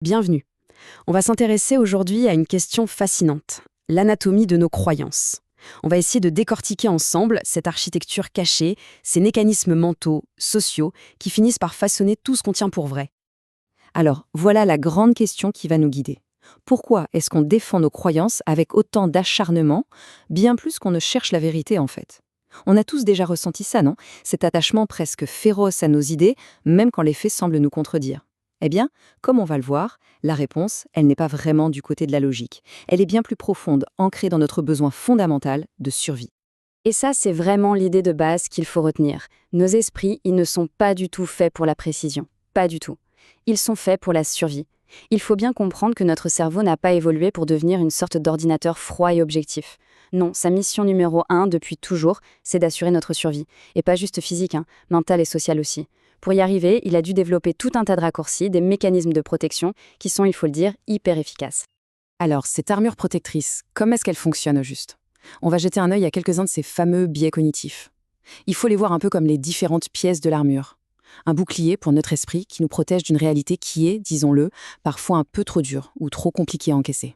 Bienvenue. On va s'intéresser aujourd'hui à une question fascinante, l'anatomie de nos croyances. On va essayer de décortiquer ensemble cette architecture cachée, ces mécanismes mentaux, sociaux, qui finissent par façonner tout ce qu'on tient pour vrai. Alors, voilà la grande question qui va nous guider. Pourquoi est-ce qu'on défend nos croyances avec autant d'acharnement, bien plus qu'on ne cherche la vérité en fait? On a tous déjà ressenti ça, non? Cet attachement presque féroce à nos idées, même quand les faits semblent nous contredire. Eh bien, comme on va le voir, la réponse, elle n'est pas vraiment du côté de la logique. Elle est bien plus profonde, ancrée dans notre besoin fondamental de survie. Et ça, c'est vraiment l'idée de base qu'il faut retenir. Nos esprits, ils ne sont pas du tout faits pour la précision. Pas du tout. Ils sont faits pour la survie. Il faut bien comprendre que notre cerveau n'a pas évolué pour devenir une sorte d'ordinateur froid et objectif. Non, sa mission numéro 1, depuis toujours, c'est d'assurer notre survie. Et pas juste physique, mentale et sociale aussi. Pour y arriver, il a dû développer tout un tas de raccourcis, des mécanismes de protection, qui sont, il faut le dire, hyper efficaces. Alors, cette armure protectrice, comment est-ce qu'elle fonctionne au juste? On va jeter un œil à quelques-uns de ces fameux biais cognitifs. Il faut les voir un peu comme les différentes pièces de l'armure. Un bouclier pour notre esprit qui nous protège d'une réalité qui est, disons-le, parfois un peu trop dure ou trop compliquée à encaisser.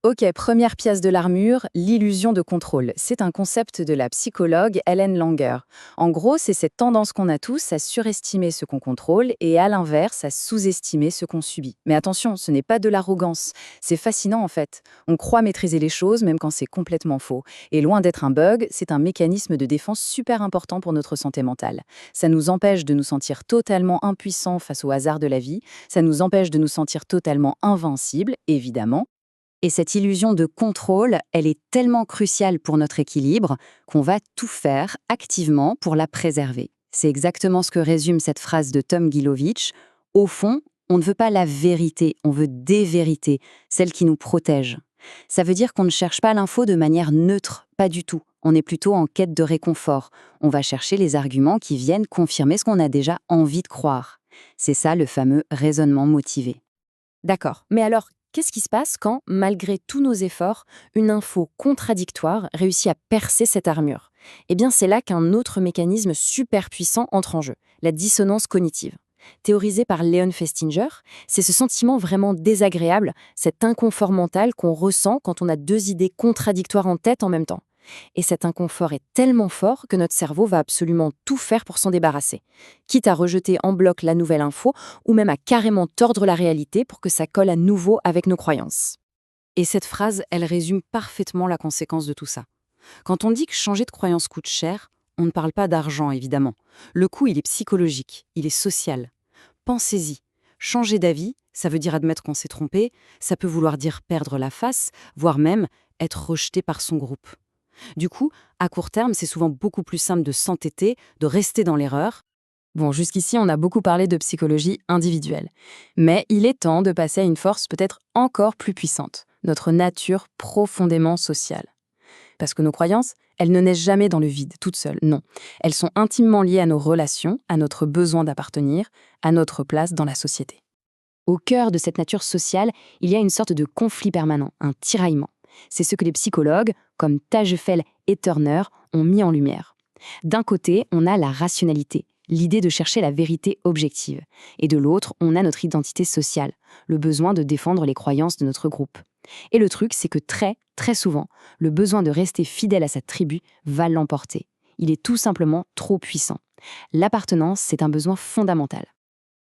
Ok, première pièce de l'armure, l'illusion de contrôle. C'est un concept de la psychologue Helen Langer. En gros, c'est cette tendance qu'on a tous à surestimer ce qu'on contrôle et à l'inverse, à sous-estimer ce qu'on subit. Mais attention, ce n'est pas de l'arrogance. C'est fascinant en fait. On croit maîtriser les choses même quand c'est complètement faux. Et loin d'être un bug, c'est un mécanisme de défense super important pour notre santé mentale. Ça nous empêche de nous sentir totalement impuissants face au hasard de la vie. Ça nous empêche de nous sentir totalement invincibles, évidemment. Et cette illusion de contrôle, elle est tellement cruciale pour notre équilibre qu'on va tout faire activement pour la préserver. C'est exactement ce que résume cette phrase de Tom Gilovich. Au fond, on ne veut pas la vérité, on veut des vérités, celles qui nous protègent. Ça veut dire qu'on ne cherche pas l'info de manière neutre, pas du tout. On est plutôt en quête de réconfort. On va chercher les arguments qui viennent confirmer ce qu'on a déjà envie de croire. C'est ça le fameux raisonnement motivé. D'accord, mais alors, qu'est-ce qui se passe quand, malgré tous nos efforts, une info contradictoire réussit à percer cette armure? Eh bien, c'est là qu'un autre mécanisme super puissant entre en jeu, la dissonance cognitive. Théorisé par Leon Festinger, c'est ce sentiment vraiment désagréable, cet inconfort mental qu'on ressent quand on a deux idées contradictoires en tête en même temps. Et cet inconfort est tellement fort que notre cerveau va absolument tout faire pour s'en débarrasser, quitte à rejeter en bloc la nouvelle info ou même à carrément tordre la réalité pour que ça colle à nouveau avec nos croyances. Et cette phrase, elle résume parfaitement la conséquence de tout ça. Quand on dit que changer de croyance coûte cher, on ne parle pas d'argent évidemment. Le coût, il est psychologique, il est social. Pensez-y. Changer d'avis, ça veut dire admettre qu'on s'est trompé, ça peut vouloir dire perdre la face, voire même être rejeté par son groupe. Du coup, à court terme, c'est souvent beaucoup plus simple de s'entêter, de rester dans l'erreur. Bon, jusqu'ici, on a beaucoup parlé de psychologie individuelle. Mais il est temps de passer à une force peut-être encore plus puissante, notre nature profondément sociale. Parce que nos croyances, elles ne naissent jamais dans le vide, toutes seules, non. Elles sont intimement liées à nos relations, à notre besoin d'appartenir, à notre place dans la société. Au cœur de cette nature sociale, il y a une sorte de conflit permanent, un tiraillement. C'est ce que les psychologues, comme Tajfel et Turner, ont mis en lumière. D'un côté, on a la rationalité, l'idée de chercher la vérité objective. Et de l'autre, on a notre identité sociale, le besoin de défendre les croyances de notre groupe. Et le truc, c'est que très souvent, le besoin de rester fidèle à sa tribu va l'emporter. Il est tout simplement trop puissant. L'appartenance, c'est un besoin fondamental.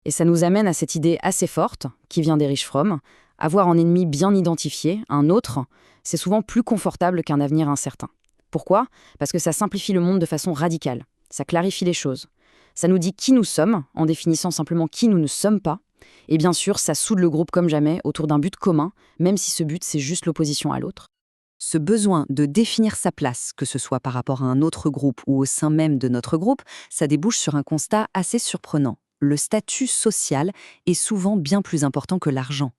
Et ça nous amène à cette idée assez forte, qui vient d'Erich Fromm, avoir un ennemi bien identifié, un autre, c'est souvent plus confortable qu'un avenir incertain. Pourquoi? Parce que ça simplifie le monde de façon radicale. Ça clarifie les choses. Ça nous dit qui nous sommes, en définissant simplement qui nous ne sommes pas. Et bien sûr, ça soude le groupe comme jamais autour d'un but commun, même si ce but, c'est juste l'opposition à l'autre. Ce besoin de définir sa place, que ce soit par rapport à un autre groupe ou au sein même de notre groupe, ça débouche sur un constat assez surprenant. Le statut social est souvent bien plus important que l'argent.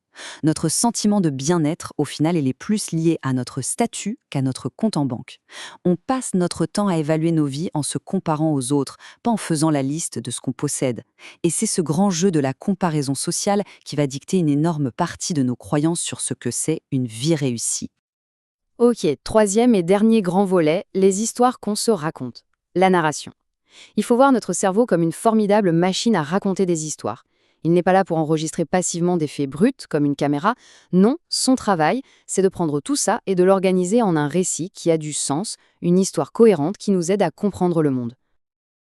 Notre sentiment de bien-être, au final, il est plus lié à notre statut qu'à notre compte en banque. On passe notre temps à évaluer nos vies en se comparant aux autres, pas en faisant la liste de ce qu'on possède. Et c'est ce grand jeu de la comparaison sociale qui va dicter une énorme partie de nos croyances sur ce que c'est une vie réussie. Ok, troisième et dernier grand volet, les histoires qu'on se raconte. La narration. Il faut voir notre cerveau comme une formidable machine à raconter des histoires. Il n'est pas là pour enregistrer passivement des faits bruts, comme une caméra. Non, son travail, c'est de prendre tout ça et de l'organiser en un récit qui a du sens, une histoire cohérente qui nous aide à comprendre le monde.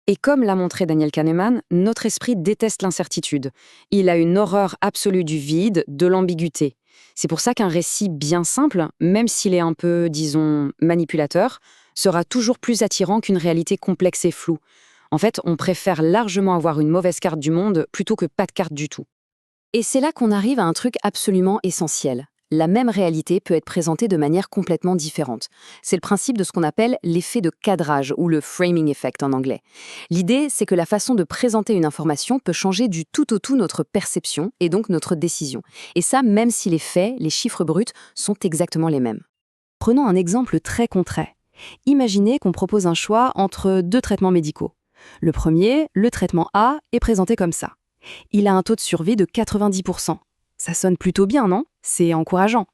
Et comme l'a montré Daniel Kahneman, notre esprit déteste l'incertitude. Il a une horreur absolue du vide, de l'ambiguïté. C'est pour ça qu'un récit bien simple, même s'il est un peu, disons, manipulateur, sera toujours plus attirant qu'une réalité complexe et floue. En fait, on préfère largement avoir une mauvaise carte du monde plutôt que pas de carte du tout. Et c'est là qu'on arrive à un truc absolument essentiel. La même réalité peut être présentée de manière complètement différente. C'est le principe de ce qu'on appelle l'effet de cadrage ou le framing effect en anglais. L'idée, c'est que la façon de présenter une information peut changer du tout au tout notre perception et donc notre décision. Et ça, même si les faits, les chiffres bruts, sont exactement les mêmes. Prenons un exemple très concret. Imaginez qu'on propose un choix entre deux traitements médicaux. Le premier, le traitement A, est présenté comme ça. Il a un taux de survie de 90%. Ça sonne plutôt bien, non? C'est encourageant.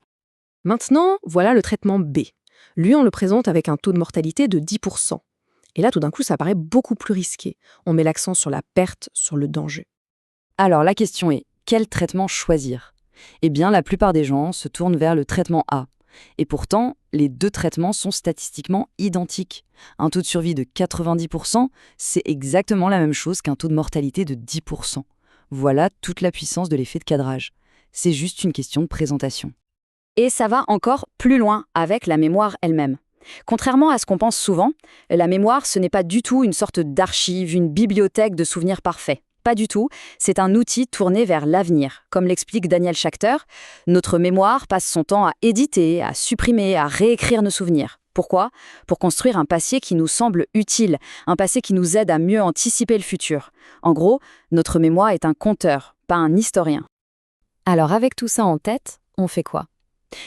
Maintenant, voilà le traitement B. Lui, on le présente avec un taux de mortalité de 10%. Et là, tout d'un coup, ça paraît beaucoup plus risqué. On met l'accent sur la perte, sur le danger. Alors la question est, quel traitement choisir? Eh bien, la plupart des gens se tournent vers le traitement A. Et pourtant, les deux traitements sont statistiquement identiques. Un taux de survie de 90%, c'est exactement la même chose qu'un taux de mortalité de 10%. Voilà toute la puissance de l'effet de cadrage. C'est juste une question de présentation. Et ça va encore plus loin avec la mémoire elle-même. Contrairement à ce qu'on pense souvent, la mémoire, ce n'est pas du tout une sorte d'archive, une bibliothèque de souvenirs parfaits. Pas du tout, c'est un outil tourné vers l'avenir. Comme l'explique Daniel Schachter, notre mémoire passe son temps à éditer, à supprimer, à réécrire nos souvenirs. Pourquoi? Pour construire un passé qui nous semble utile, un passé qui nous aide à mieux anticiper le futur. En gros, notre mémoire est un conteur, pas un historien. Alors avec tout ça en tête, on fait quoi?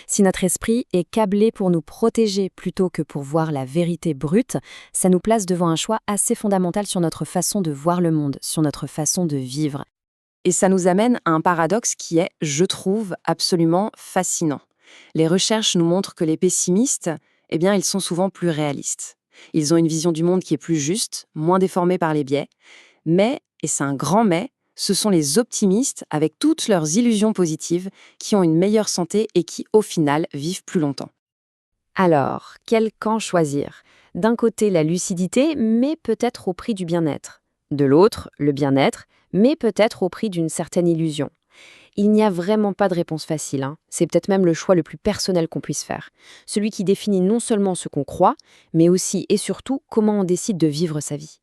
Si notre esprit est câblé pour nous protéger plutôt que pour voir la vérité brute, ça nous place devant un choix assez fondamental sur notre façon de voir le monde, sur notre façon de vivre. Et ça nous amène à un paradoxe qui est, je trouve, absolument fascinant. Les recherches nous montrent que les pessimistes, eh bien, ils sont souvent plus réalistes. Ils ont une vision du monde qui est plus juste, moins déformée par les biais. Mais, et c'est un grand mais, ce sont les optimistes, avec toutes leurs illusions positives, qui ont une meilleure santé et qui, au final, vivent plus longtemps. Alors, quel camp choisir? D'un côté, la lucidité, mais peut-être au prix du bien-être. De l'autre, le bien-être, mais peut-être au prix d'une certaine illusion. Il n'y a vraiment pas de réponse facile, hein. C'est peut-être même le choix le plus personnel qu'on puisse faire. Celui qui définit non seulement ce qu'on croit, mais aussi et surtout comment on décide de vivre sa vie.